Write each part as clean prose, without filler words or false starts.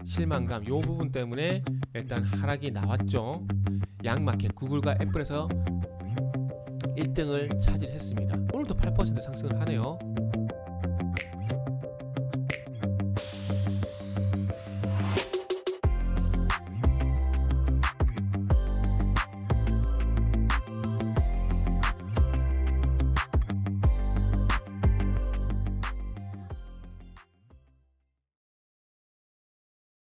실망감 요 부분 때문에 일단 하락이 나왔죠. 양마켓 구글과 애플에서 1등을 차지했습니다. 오늘도 8% 상승을 하네요.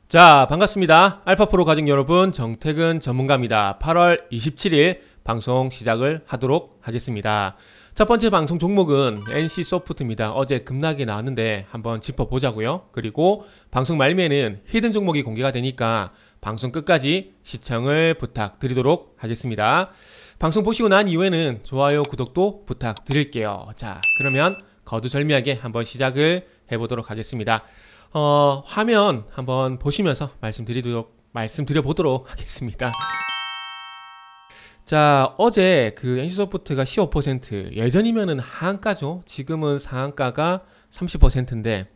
자, 반갑습니다. 알파프로 가족 여러분, 정태근 전문가입니다. 8월 27일 방송 시작을 하도록 하겠습니다. 첫 번째 방송 종목은 NC소프트입니다. 어제 급락이 나왔는데 한번 짚어보자고요. 그리고 방송 말미에는 히든 종목이 공개가 되니까 방송 끝까지 시청을 부탁드리도록 하겠습니다. 방송 보시고 난 이후에는 좋아요, 구독도 부탁드릴게요. 자, 그러면 거두절미하게 한번 시작을 해보도록 하겠습니다. 화면 한번 보시면서 말씀드려보도록 하겠습니다. 자, 어제 그 NC소프트가 15%, 예전이면은 하한가죠. 지금은 상한가가 30%인데,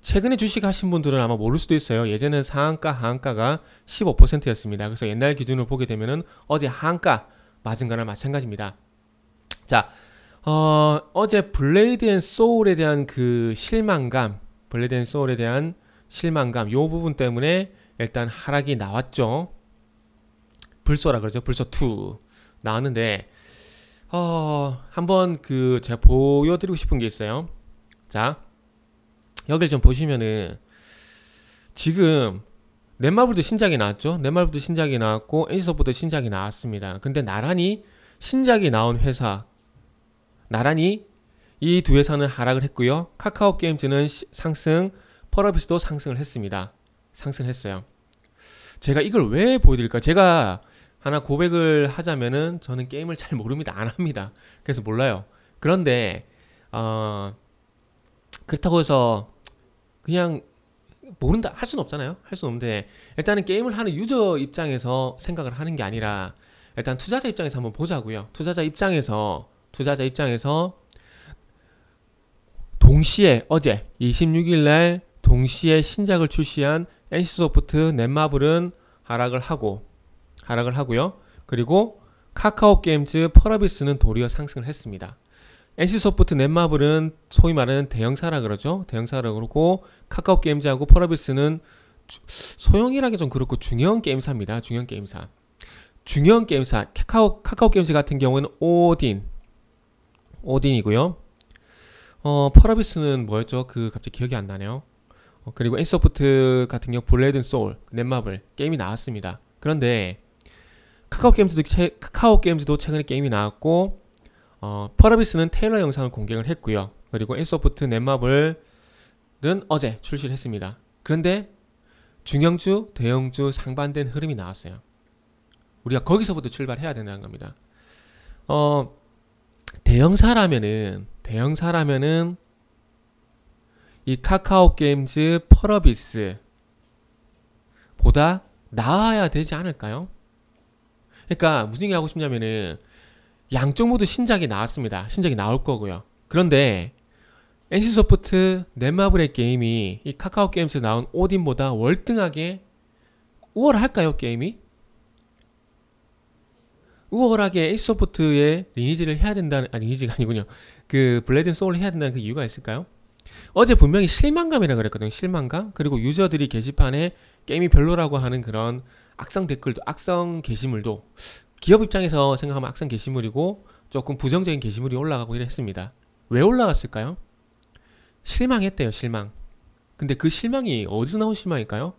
최근에 주식 하신 분들은 아마 모를 수도 있어요. 예전에는 상한가, 하한가가 15%였습니다. 그래서 옛날 기준으로 보게 되면은 어제 하한가 맞은 거나 마찬가지입니다. 자, 어제 블레이드 앤 소울에 대한 그 실망감, 블레이드 앤 소울에 대한 실망감 요 부분 때문에 일단 하락이 나왔죠. 불소라 그러죠. 불소2 나왔는데 한번 그 제가 보여드리고 싶은 게 있어요. 자, 여기를 좀 보시면은 지금 넷마블도 신작이 나왔죠. 넷마블도 신작이 나왔고 NC소프트도 신작이 나왔습니다. 근데 나란히 신작이 나온 회사, 나란히 이 두 회사는 하락을 했고요. 카카오게임즈는 상승, 펄어비스도 상승을 했습니다. 상승했어요. 제가 이걸 왜 보여드릴까요? 제가 하나 고백을 하자면은 저는 게임을 잘 모릅니다. 안 합니다. 그래서 몰라요. 그런데 그렇다고 해서 그냥 모른다 할 수는 없잖아요. 할 수는 없는데 일단은 게임을 하는 유저 입장에서 생각을 하는 게 아니라 일단 투자자 입장에서 한번 보자고요. 투자자 입장에서 동시에 어제 26일날 동시에 신작을 출시한 NC소프트, 넷마블은 하락을 하고요. 그리고 카카오게임즈, 펄어비스는 도리어 상승을 했습니다. NC소프트, 넷마블은 소위 말하는 대형사라 그러죠. 대형사라 그러고 카카오게임즈하고 펄어비스는 소형이라기 좀 그렇고 중형 게임사입니다. 중형 게임사. 카카오게임즈 같은 경우는 오딘이고요. 펄어비스는 뭐였죠? 갑자기 기억이 안 나네요. 그리고 NC소프트 같은 경우 블레이드 앤 소울, 넷마블 게임이 나왔습니다. 그런데 카카오게임즈도 최근에 게임이 나왔고 펄어비스는 테일러 영상을 공개를 했고요. 그리고 NC소프트, 넷마블은 어제 출시를 했습니다. 그런데 중형주, 대형주 상반된 흐름이 나왔어요. 우리가 거기서부터 출발해야 된다는 겁니다. 대형사라면은 이 카카오게임즈, 펄어비스 보다 나아야 되지 않을까요? 그러니까 무슨 얘기 하고 싶냐면은 양쪽 모두 신작이 나왔습니다. 신작이 나올 거고요. 그런데 NC소프트, 넷마블의 게임이 이 카카오게임즈에 나온 오딘보다 월등하게 우월할까요? 게임이? 우월하게 NC소프트의 리니지를 해야 된다는, 리니지가 아니군요. 그 블레이드 앤 소울을 해야 된다는 그 이유가 있을까요? 어제 분명히 실망감이라고 그랬거든요. 실망감. 그리고 유저들이 게시판에 게임이 별로라고 하는 그런 악성 댓글도, 악성 게시물도 기업 입장에서 생각하면 악성 게시물이고 조금 부정적인 게시물이 올라가고 이랬습니다. 왜 올라갔을까요? 실망했대요. 실망. 근데 그 실망이 어디서 나온 실망일까요?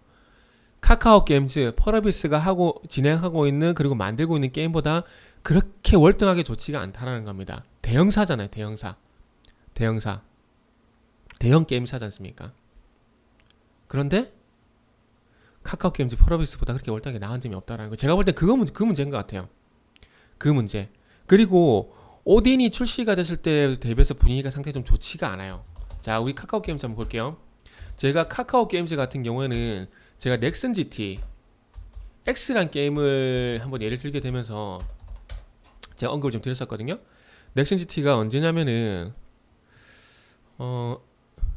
카카오게임즈, 펄어비스가 진행하고 있는 그리고 만들고 있는 게임보다 그렇게 월등하게 좋지가 않다라는 겁니다. 대형사잖아요. 대형 게임사지 않습니까? 그런데 카카오게임즈, 펄어비스보다 그렇게 월등하게 나은 점이 없다라는 거. 제가 볼 때 그 문제인 것 같아요. 그 문제. 그리고 오딘이 출시가 됐을 때 대비해서 분위기가 상당히 좀 좋지가 않아요. 자, 우리 카카오게임즈 한번 볼게요. 제가 카카오게임즈 같은 경우에는 제가 넥슨 GT X란 게임을 한번 예를 들게 되면서 제가 언급을 좀 드렸었거든요. 넥슨 GT가 언제냐면은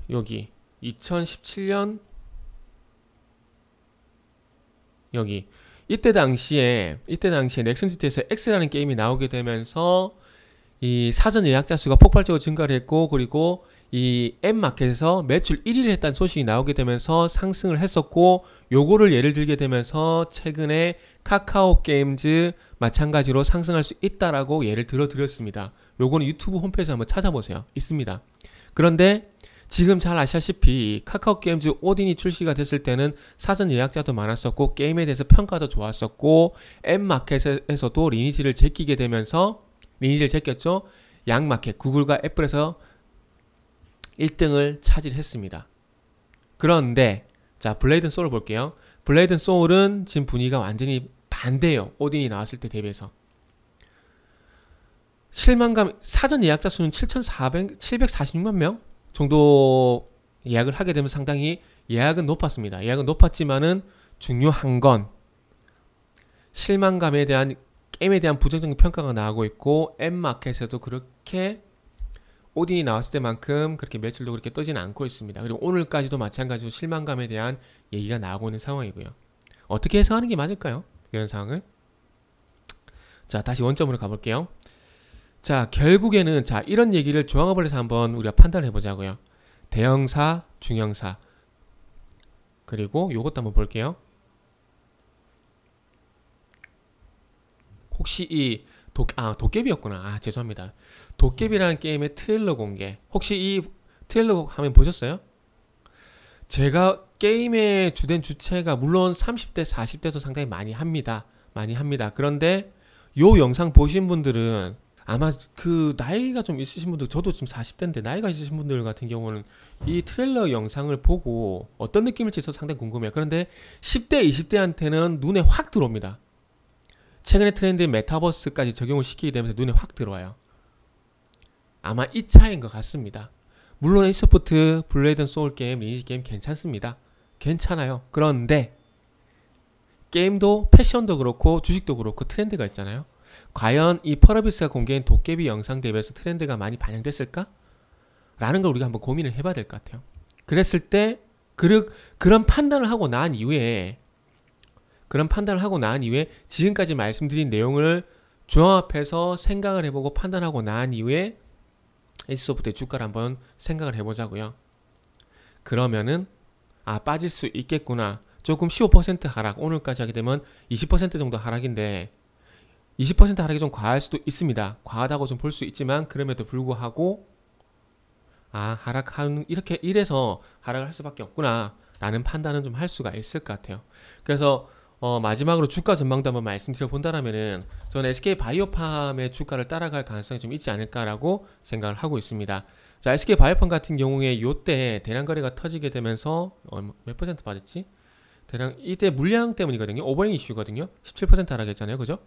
여기 2017년 여기 이때 당시에 넥슨 GT에서 X라는 게임이 나오게 되면서 이 사전 예약자 수가 폭발적으로 증가를 했고, 그리고 이 앱마켓에서 매출 1위를 했다는 소식이 나오게 되면서 상승을 했었고, 요거를 예를 들게 되면서 최근에 카카오 게임즈 마찬가지로 상승할 수 있다라고 예를 들어 드렸습니다. 요거는 유튜브 홈페이지에 한번 찾아보세요. 있습니다. 그런데 지금 잘 아시다시피 카카오 게임즈 오딘이 출시가 됐을 때는 사전 예약자도 많았었고, 게임에 대해서 평가도 좋았었고, 앱마켓에서도 리니지를 제끼게 되면서 리니지를 제꼈죠. 양마켓, 구글과 애플에서 1등을 차지했습니다. 그런데 자, 블레이드 소울 볼게요. 블레이드 소울은 지금 분위기가 완전히 반대예요. 오딘이 나왔을 때 대비해서. 실망감, 사전 예약자 수는 746만 명 정도 예약을 하게 되면 상당히 예약은 높았습니다. 예약은 높았지만은 중요한 건 실망감에 대한, 게임에 대한 부정적인 평가가 나오고 있고, 앱마켓에도 그렇게 오딘이 나왔을 때만큼 그렇게 매출도 그렇게 뜨지는 않고 있습니다. 그리고 오늘까지도 마찬가지로 실망감에 대한 얘기가 나오고 있는 상황이고요. 어떻게 해석하는 게 맞을까요? 이런 상황을. 자, 다시 원점으로 가볼게요. 자, 결국에는 자, 이런 얘기를 조합을 해서 한번 우리가 판단을 해보자고요. 대형사, 중형사, 그리고 요것도 한번 볼게요. 혹시 이 도깨비였구나. 죄송합니다. 도깨비라는 게임의 트레일러 공개, 혹시 이 트레일러 화면 보셨어요? 제가 게임의 주된 주체가 물론 30대, 40대도 상당히 많이 합니다. 그런데 요 영상 보신 분들은 아마 그 나이가 좀 있으신 분들, 저도 지금 40대인데 나이가 있으신 분들 같은 경우는 이 트레일러 영상을 보고 어떤 느낌일지 저도 상당히 궁금해요. 그런데 10대, 20대한테는 눈에 확 들어옵니다. 최근의 트렌드의 메타버스까지 적용을 시키게 되면서 눈에 확 들어와요. 아마 이 차이인 것 같습니다. 물론 e스포츠, 블레이드 소울 게임, 리니지 게임 괜찮습니다. 괜찮아요. 그런데 게임도 패션도 그렇고 주식도 그렇고 트렌드가 있잖아요. 과연 이 펄어비스가 공개한 도깨비 영상 대비해서 트렌드가 많이 반영됐을까? 라는 걸 우리가 한번 고민을 해봐야 될 것 같아요. 그랬을 때 그런 판단을 하고 난 이후에 지금까지 말씀드린 내용을 종합해서 생각을 해보고 판단하고 난 이후에 에이스소프트의 주가를 한번 생각을 해보자고요. 그러면은 빠질 수 있겠구나. 조금 15% 하락, 오늘까지 하게 되면 20% 정도 하락인데 20% 하락이 좀 과할 수도 있습니다. 과하다고 좀 볼 수 있지만 그럼에도 불구하고 이래서 하락을 할 수밖에 없구나 라는 판단은 좀 할 수가 있을 것 같아요. 그래서 마지막으로 주가 전망도 한번 말씀드려 본다면은 저는 SK바이오팜의 주가를 따라갈 가능성이 좀 있지 않을까라고 생각을 하고 있습니다. 자, SK바이오팜 같은 경우에 요때 대량 거래가 터지게 되면서 몇 퍼센트 빠졌지? 대량 이때 물량 때문이거든요. 오버행 이슈거든요. 17% 하락했잖아요. 그죠?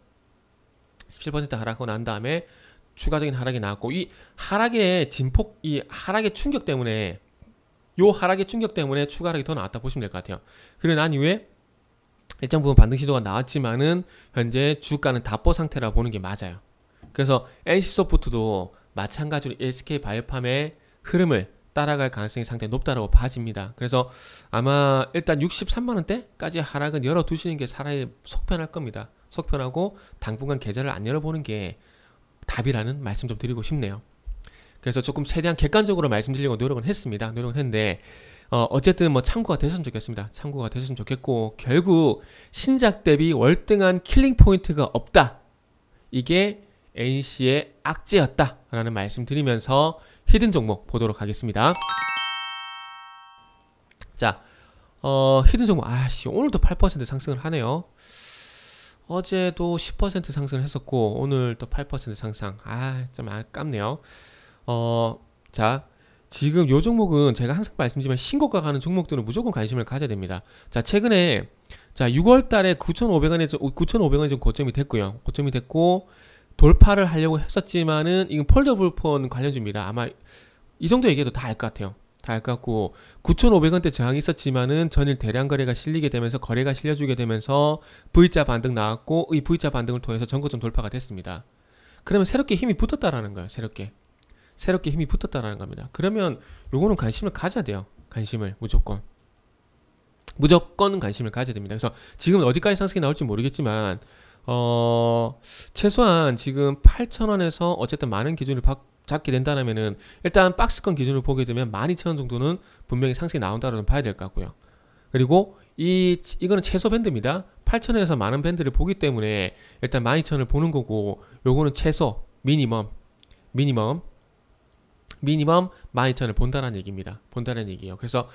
17% 하락하고 난 다음에 추가적인 하락이 나왔고, 이 하락의 진폭, 이 하락의 충격 때문에 추가 하락이 더 나왔다 보시면 될 것 같아요. 그리고 난 이후에 일정 부분 반등 시도가 나왔지만은 현재 주가는 답보 상태라 보는 게 맞아요. 그래서 NC소프트도 마찬가지로 SK바이오팜의 흐름을 따라갈 가능성이 상당히 높다고 봐집니다. 그래서 아마 일단 63만원대까지 하락은 열어두시는 게 차라리 속편할 겁니다. 속편하고 당분간 계좌를 안 열어보는 게 답이라는 말씀 좀 드리고 싶네요. 그래서 조금 최대한 객관적으로 말씀드리려고 노력은 했는데 어쨌든 뭐 참고가 되셨으면 좋겠습니다. 참고가 되셨으면 좋겠고, 결국 신작 대비 월등한 킬링 포인트가 없다, 이게 NC의 악재였다 라는 말씀 드리면서 히든 종목 보도록 하겠습니다. 자, 히든 종목 오늘도 8% 상승을 하네요. 어제도 10% 상승을 했었고 오늘 또 8% 상승. 좀 아깝네요. 자, 지금 요 종목은 제가 항상 말씀드리지만 신고가 가는 종목들은 무조건 관심을 가져야 됩니다. 자, 최근에 6월 달에 9,500원이 좀 고점이 됐고요. 고점이 됐고 돌파를 하려고 했었지만은 이건 폴더블폰 관련주입니다. 아마 이 정도 얘기해도 다 알 것 같아요. 다 알 것 같고 9,500원대 저항이 있었지만은 전일 대량 거래가 실리게 되면서 거래가 실려주게 되면서 V자 반등 나왔고 이 V자 반등을 통해서 전고점 돌파가 됐습니다. 그러면 새롭게 힘이 붙었다라는 거예요. 새롭게 힘이 붙었다라는 겁니다. 그러면 요거는 관심을 가져야 돼요. 관심을 무조건. 무조건 관심을 가져야 됩니다. 그래서 지금 어디까지 상승이 나올지 모르겠지만 최소한 지금 8,000원에서 어쨌든 많은 기준을 잡게 된다면은 일단 박스권 기준으로 보게 되면 12,000원 정도는 분명히 상승이 나온다고 봐야 될 것 같고요. 그리고 이거는 최소 밴드입니다. 8,000원에서 많은 밴드를 보기 때문에 일단 12,000원을 보는 거고, 요거는 최소 미니멈 12,000원을 본다는 얘기입니다. 본다는 얘기예요. 그래서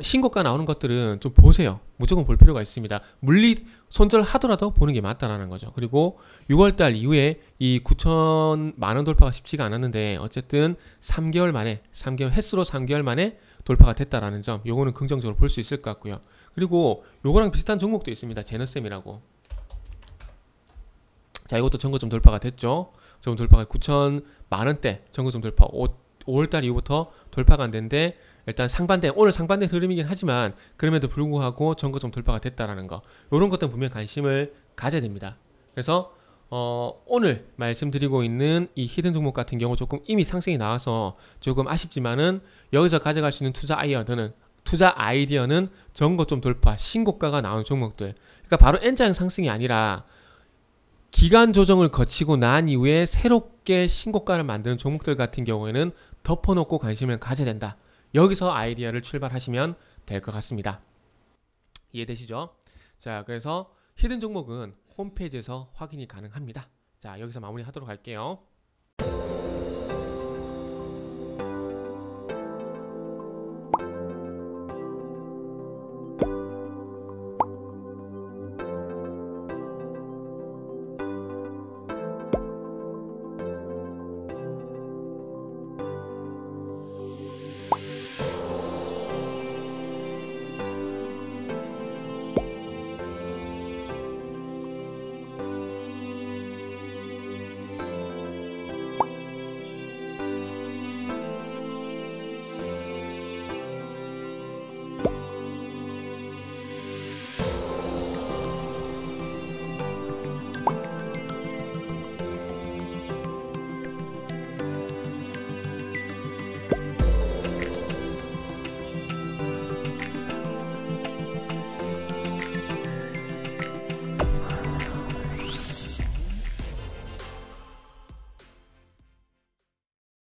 신고가 나오는 것들은 좀 보세요. 무조건 볼 필요가 있습니다. 물리 손절하더라도 보는 게 맞다라는 거죠. 그리고 6월달 이후에 이 9,000만 원 돌파가 쉽지가 않았는데 어쨌든 3개월 만에 횟수로 3개월 만에 돌파가 됐다라는 점, 요거는 긍정적으로 볼 수 있을 것 같고요. 그리고 요거랑 비슷한 종목도 있습니다. 제너쌤이라고. 자, 이것도 전고점 돌파가 됐죠. 전 돌파가 9,000만 원대 전고점 돌파. 5월달 이후부터 돌파가 안 됐는데 일단 오늘 상반된 흐름이긴 하지만 그럼에도 불구하고 전고점 돌파가 됐다라는 거, 이런 것들은 분명 관심을 가져야 됩니다. 그래서 오늘 말씀드리고 있는 이 히든 종목 같은 경우 조금 이미 상승이 나와서 조금 아쉽지만은 여기서 가져갈 수 있는 투자 아이디어는 전고점 돌파, 신고가가 나온 종목들. 그러니까 바로 N자형 상승이 아니라 기간 조정을 거치고 난 이후에 새롭게 신고가를 만드는 종목들 같은 경우에는 덮어놓고 관심을 가져야 된다. 여기서 아이디어를 출발하시면 될 것 같습니다. 이해되시죠? 자, 그래서 히든 종목은 홈페이지에서 확인이 가능합니다. 자, 여기서 마무리하도록 할게요.